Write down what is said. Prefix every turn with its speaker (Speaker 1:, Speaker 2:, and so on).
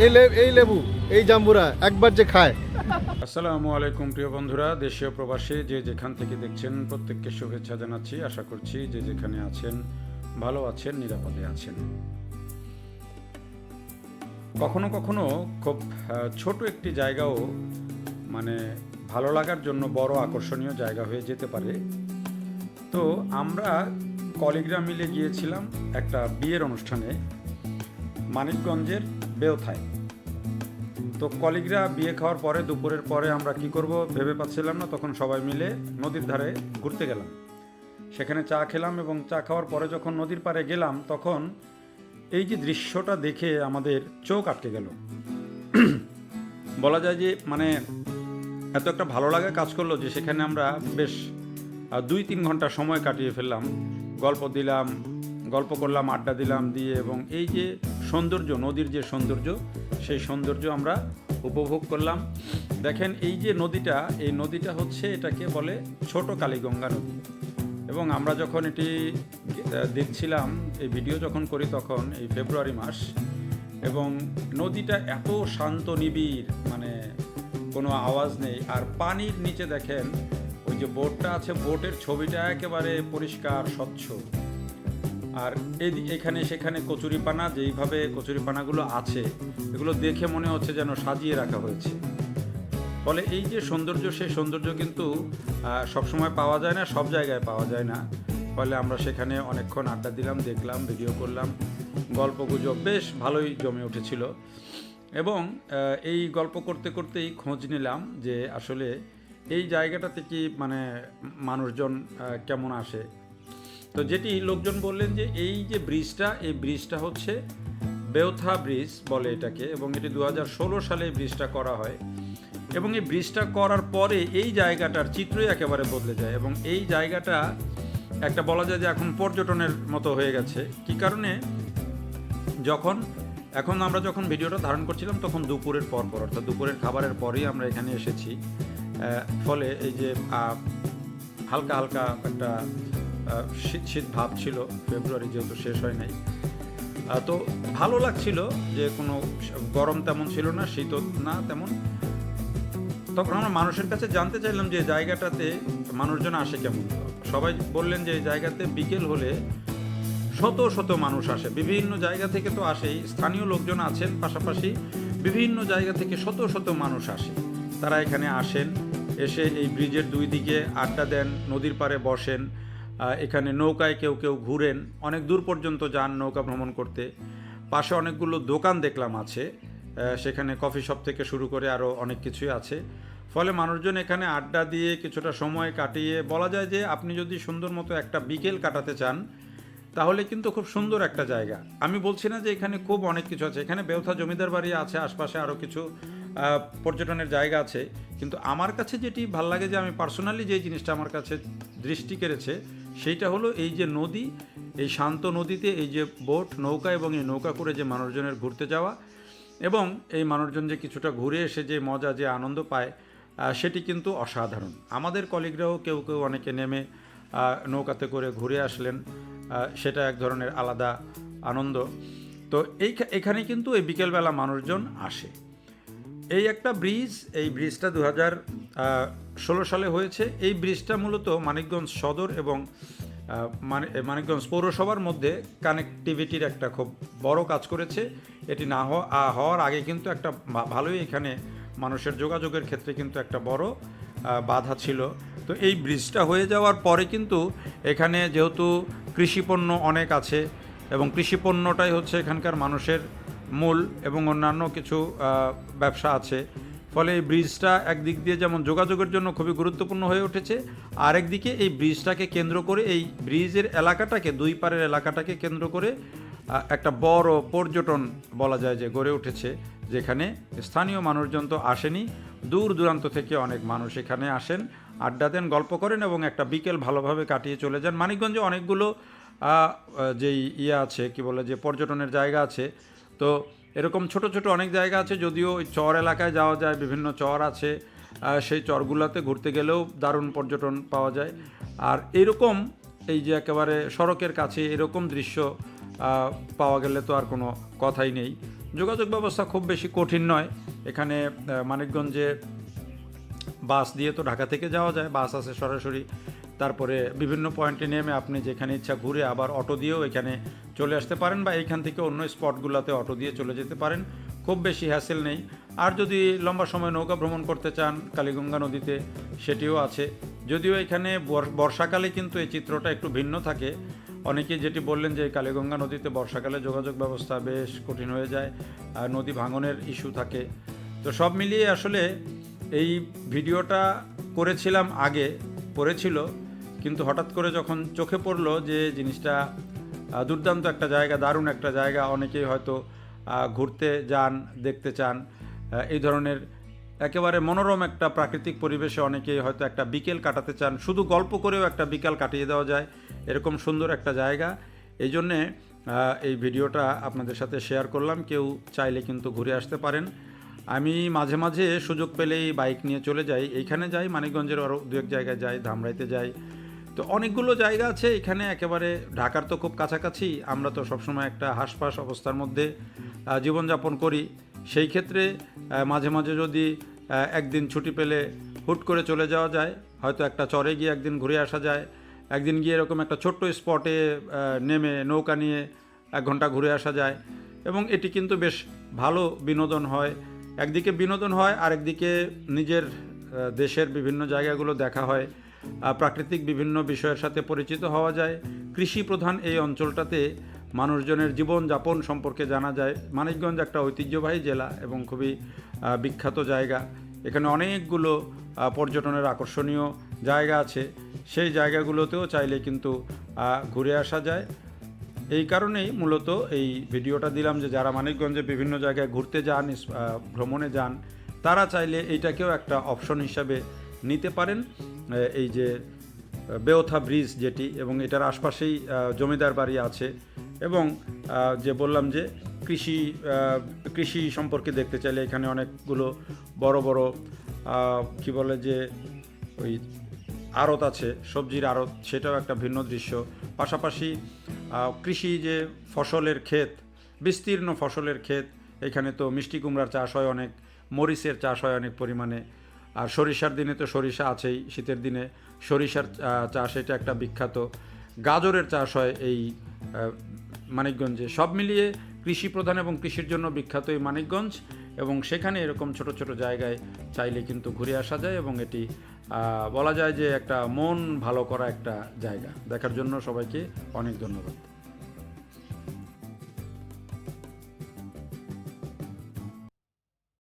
Speaker 1: এই লেবু এই জাম্বুরা একবার যে খায়।
Speaker 2: আসসালামু আলাইকুম প্রিয় বন্ধুরা, দেশীয় প্রবাসী যে যেখান থেকে দেখছেন প্রত্যেককে শুভেচ্ছা জানাচ্ছি। আশা করছি যে যেখানে আছেন ভালো আছেন, নিরাপদে আছেন। কখনো কখনো খুব ছোট একটি জায়গাও মানে ভালো লাগার জন্য বড় আকর্ষণীয় জায়গা হয়ে যেতে পারে। তো আমরা কলিগরা মিলে গিয়েছিলাম একটা বিয়ের অনুষ্ঠানে মানিকগঞ্জের বেওথায়। তো কলিগরা বিয়ে খাওয়ার পরে দুপুরের পরে আমরা কি করব ভেবে পাচ্ছিলাম না, তখন সবাই মিলে নদীর ধারে ঘুরতে গেলাম। সেখানে চা খেলাম এবং চা খাওয়ার পরে যখন নদীর পাড়ে গেলাম তখন এই যে দৃশ্যটা দেখে আমাদের চোখ আটকে গেল। বলা যায় যে মানে এত একটা ভালো লাগা কাজ করলো যে সেখানে আমরা বেশ 2-3 ঘন্টা সময় কাটিয়ে ফেললাম। গল্প করলাম, আড্ডা দিলাম দিয়ে, এবং এই যে সৌন্দর্য, নদীর যে সৌন্দর্য, সেই সৌন্দর্য আমরা উপভোগ করলাম। দেখেন এই যে নদীটা, এই নদীটা হচ্ছে, এটাকে বলে ছোট কালীগঙ্গা নদী। এবং আমরা যখন এটি দেখছিলাম, এই ভিডিও যখন করি তখন এই ফেব্রুয়ারি মাস, এবং নদীটা এত শান্ত নিবিড়, মানে কোনো আওয়াজ নেই। আর পানির নিচে দেখেন ওই যে বোটটা আছে, বোটের ছবিটা একেবারে পরিষ্কার স্বচ্ছ। আর এখানে সেখানে কচুরিপানা, যেইভাবে কচুরিপানাগুলো আছে এগুলো দেখে মনে হচ্ছে যেন সাজিয়ে রাখা হয়েছে। ফলে এই যে সৌন্দর্য, সেই সৌন্দর্য কিন্তু সবসময় পাওয়া যায় না, সব জায়গায় পাওয়া যায় না। ফলে আমরা সেখানে অনেকক্ষণ আড্ডা দিলাম, দেখলাম, ভিডিও করলাম, গল্পগুজব বেশ ভালোই জমে উঠেছিল। এবং এই গল্প করতে করতেই খোঁজ নিলাম যে আসলে এই জায়গাটাতে কি মানে মানুষজন কেমন আসে। তো যেটি লোকজন বললেন যে এই যে ব্রিজটা, এই ব্রিজটা হচ্ছে বেওথা ব্রিজ বলে এটাকে, এবং এটি 2016 সালে এই ব্রিজটা করা হয়। এবং এই ব্রিজটা করার পরে এই জায়গাটার চিত্রই একেবারে বদলে যায়, এবং এই জায়গাটা একটা বলা যায় যে এখন পর্যটনের মতো হয়ে গেছে। কি কারণে, এখন আমরা যখন ভিডিওটা ধারণ করছিলাম তখন দুপুরের পর, অর্থাৎ দুপুরের খাবারের পরেই আমরা এখানে এসেছি। ফলে এই যে হালকা হালকা একটা শীত ভাব ছিল, ফেব্রুয়ারি যেহেতু শেষ হয় নাই। তো ভালো লাগছিল যে কোনো গরম তেমন ছিল না, শীতও না তেমন। তখন আমরা মানুষের কাছে জানতে চাইলাম যে জায়গাটাতে মানুষজন আসে কেমন। সবাই বললেন যে এই জায়গাতে বিকেল হলে শত শত মানুষ আসে, বিভিন্ন জায়গা থেকে তো আসেই, স্থানীয় লোকজন আছেন, পাশাপাশি বিভিন্ন জায়গা থেকে শত শত মানুষ আসে। তারা এখানে আসেন, এসে এই ব্রিজের দুই দিকে আড্ডা দেন, নদীর পাড়ে বসেন, এখানে নৌকায় কেউ কেউ ঘুরেন, অনেক দূর পর্যন্ত যান নৌকা ভ্রমণ করতে। পাশে অনেকগুলো দোকান দেখলাম আছে, সেখানে কফি শপ থেকে শুরু করে আরও অনেক কিছুই আছে। ফলে মানুষজন এখানে আড্ডা দিয়ে কিছুটা সময় কাটিয়ে, বলা যায় যে আপনি যদি সুন্দর মতো একটা বিকেল কাটাতে চান তাহলে কিন্তু খুব সুন্দর একটা জায়গা। আমি বলছি না যে এখানে খুব অনেক কিছু আছে, এখানে বেওথা জমিদার বাড়ি আছে, আশপাশে আরও কিছু পর্যটনের জায়গা আছে। কিন্তু আমার কাছে যেটি ভাল লাগে, যে আমি পার্সোনালি যে জিনিসটা আমার কাছে দৃষ্টি কেড়েছে, সেইটা হলো এই যে নদী, এই শান্ত নদীতে এই যে বোট, নৌকা, এবং এই নৌকা করে যে মানুষজনের ঘুরতে যাওয়া, এবং এই মানুষজন যে কিছুটা ঘুরে এসে যে মজা, যে আনন্দ পায়, সেটি কিন্তু অসাধারণ। আমাদের কলিগরাও কেউ কেউ অনেকে নেমে নৌকাতে করে ঘুরে আসলেন, সেটা এক ধরনের আলাদা আনন্দ। তো এখানে কিন্তু এই বিকেলবেলা মানুষজন আসে। এই একটা ব্রিজ, এই ব্রিজটা 2016 সালে হয়েছে। এই ব্রিজটা মূলত মানিকগঞ্জ সদর এবং মানিকগঞ্জ পৌরসভার মধ্যে কানেক্টিভিটির একটা খুব বড় কাজ করেছে। এটি না হওয়ার আগে কিন্তু একটা ভালোই এখানে মানুষের যোগাযোগের ক্ষেত্রে কিন্তু একটা বড় বাধা ছিল। তো এই ব্রিজটা হয়ে যাওয়ার পরে কিন্তু এখানে যেহেতু কৃষিপণ্য অনেক আছে, এবং কৃষিপণ্যটাই হচ্ছে এখানকার মানুষের মূল, এবং অন্যান্য কিছু ব্যবসা আছে। ফলে এই ব্রিজটা একদিক দিয়ে যেমন যোগাযোগের জন্য খুবই গুরুত্বপূর্ণ হয়ে উঠেছে, আরেকদিকে এই ব্রিজটাকে কেন্দ্র করে, এই ব্রিজের এলাকাটাকে, দুই পারের এলাকাটাকে কেন্দ্র করে একটা বড় পর্যটন বলা যায় যে গড়ে উঠেছে, যেখানে স্থানীয় মানুষজন তো আসেনি, দূর দূরান্ত থেকে অনেক মানুষ এখানে আসেন, আড্ডা দেন, গল্প করেন, এবং একটা বিকেল ভালোভাবে কাটিয়ে চলে যান। মানিকগঞ্জে অনেকগুলো যেই আছে, কি বলে, যে পর্যটনের জায়গা আছে। তো এরকম ছোট ছোট অনেক জায়গা আছে, যদিও ওই চর এলাকায় যাওয়া যায়, বিভিন্ন চর আছে, সেই চরগুলোতে ঘুরতে গেলেও দারুণ পর্যটন পাওয়া যায়। আর এরকম এই যে একেবারে সড়কের কাছে এরকম দৃশ্য পাওয়া গেলে তো আর কোনো কথাই নেই। যোগাযোগ ব্যবস্থা খুব বেশি কঠিন নয় এখানে। মানিকগঞ্জে বাস দিয়ে তো ঢাকা থেকে যাওয়া যায়, বাস আছে সরাসরি। তারপরে বিভিন্ন পয়েন্টে নেমে আপনি যেখানে ইচ্ছা ঘুরে আবার অটো দিয়েও এখানে চলে আসতে পারেন, বা এইখান থেকে অন্য স্পটগুলোতে অটো দিয়ে চলে যেতে পারেন, খুব বেশি হ্যাসেল নেই। আর যদি লম্বা সময় নৌকা ভ্রমণ করতে চান কালীগঙ্গা নদীতে, সেটিও আছে। যদিও এখানে বর্ষাকালে কিন্তু এই চিত্রটা একটু ভিন্ন থাকে। অনেকেই যেটি বললেন যে কালীগঙ্গা নদীতে বর্ষাকালে যোগাযোগ ব্যবস্থা বেশ কঠিন হয়ে যায়, আর নদী ভাঙনের ইস্যু থাকে। তো সব মিলিয়ে আসলে এই ভিডিওটা করেছিলাম আগে, পড়েছিল, কিন্তু হঠাৎ করে যখন চোখে পড়লো যে জিনিসটা দুর্দান্ত একটা জায়গা, দারুণ একটা জায়গা, অনেকেই হয়তো ঘুরতে যান, দেখতে চান, এই ধরনের একেবারে মনোরম একটা প্রাকৃতিক পরিবেশে অনেকেই হয়তো একটা বিকেল কাটাতে চান, শুধু গল্প করেও একটা বিকাল কাটিয়ে দেওয়া যায় এরকম সুন্দর একটা জায়গা। এই জন্যে এই ভিডিওটা আপনাদের সাথে শেয়ার করলাম। কেউ চাইলে কিন্তু ঘুরে আসতে পারেন। আমি মাঝে মাঝে সুযোগ পেলেই বাইক নিয়ে চলে যাই, এইখানে যাই, মানিকগঞ্জের আরও দু এক জায়গায় যাই, ধামরাইতে যাই। তো অনেকগুলো জায়গা আছে এখানে, একেবারে ঢাকার তো খুব কাছাকাছি। আমরা তো সবসময় একটা হাসপাস অবস্থার মধ্যে জীবনযাপন করি। সেই ক্ষেত্রে মাঝে মাঝে যদি একদিন ছুটি পেলে হুট করে চলে যাওয়া যায়, হয়তো একটা চরে গিয়ে একদিন ঘুরে আসা যায়, একদিন গিয়ে এরকম একটা ছোট্ট স্পটে নেমে নৌকা নিয়ে 1 ঘন্টা ঘুরে আসা যায়, এবং এটি কিন্তু বেশ ভালো বিনোদন হয়। একদিকে বিনোদন হয়, আরেকদিকে নিজের দেশের বিভিন্ন জায়গাগুলো দেখা হয়, প্রাকৃতিক বিভিন্ন বিষয়ের সাথে পরিচিত হওয়া যায়। কৃষি প্রধান এই অঞ্চলটাতে মানুষজনের জীবনযাপন সম্পর্কে জানা যায়। মানিকগঞ্জ একটা ঐতিহ্যবাহী জেলা এবং খুবই বিখ্যাত জায়গা। এখানে অনেকগুলো পর্যটনের আকর্ষণীয় জায়গা আছে, সেই জায়গাগুলোতেও চাইলে কিন্তু ঘুরে আসা যায়। এই কারণেই মূলত এই ভিডিওটা দিলাম যে যারা মানিকগঞ্জে বিভিন্ন জায়গায় ঘুরতে যান, ভ্রমণে যান, তারা চাইলে এইটাকেও একটা অপশন হিসাবে নিতে পারেন। এই যে বেওথা ব্রিজ যেটি, এবং এটার আশপাশেই জমিদার বাড়ি আছে, এবং যে বললাম যে কৃষি সম্পর্কে দেখতে চাইলে এখানে অনেকগুলো বড় বড় কি বলে যে ওই আড়ত আছে, সবজির আড়ত, সেটাও একটা ভিন্ন দৃশ্য। পাশাপাশি কৃষি যে ফসলের ক্ষেত, বিস্তীর্ণ ফসলের ক্ষেত, এখানে তো মিষ্টি কুমড়ার চাষ হয় অনেক, মরিচের চাষ হয় অনেক পরিমাণে, আর সরিষার দিনে তো সরিষা আছেই, শীতের দিনে সরিষার চাষ এটা একটা বিখ্যাত, গাজরের চাষ হয় এই মানিকগঞ্জে। সব মিলিয়ে কৃষি প্রধান এবং কৃষির জন্য বিখ্যাত এই মানিকগঞ্জ, এবং সেখানে এরকম ছোট ছোট জায়গায় চাইলে কিন্তু ঘুরে আসা যায়, এবং এটি বলা যায় যে একটা মন ভালো করা একটা জায়গা। দেখার জন্য সবাইকে অনেক ধন্যবাদ।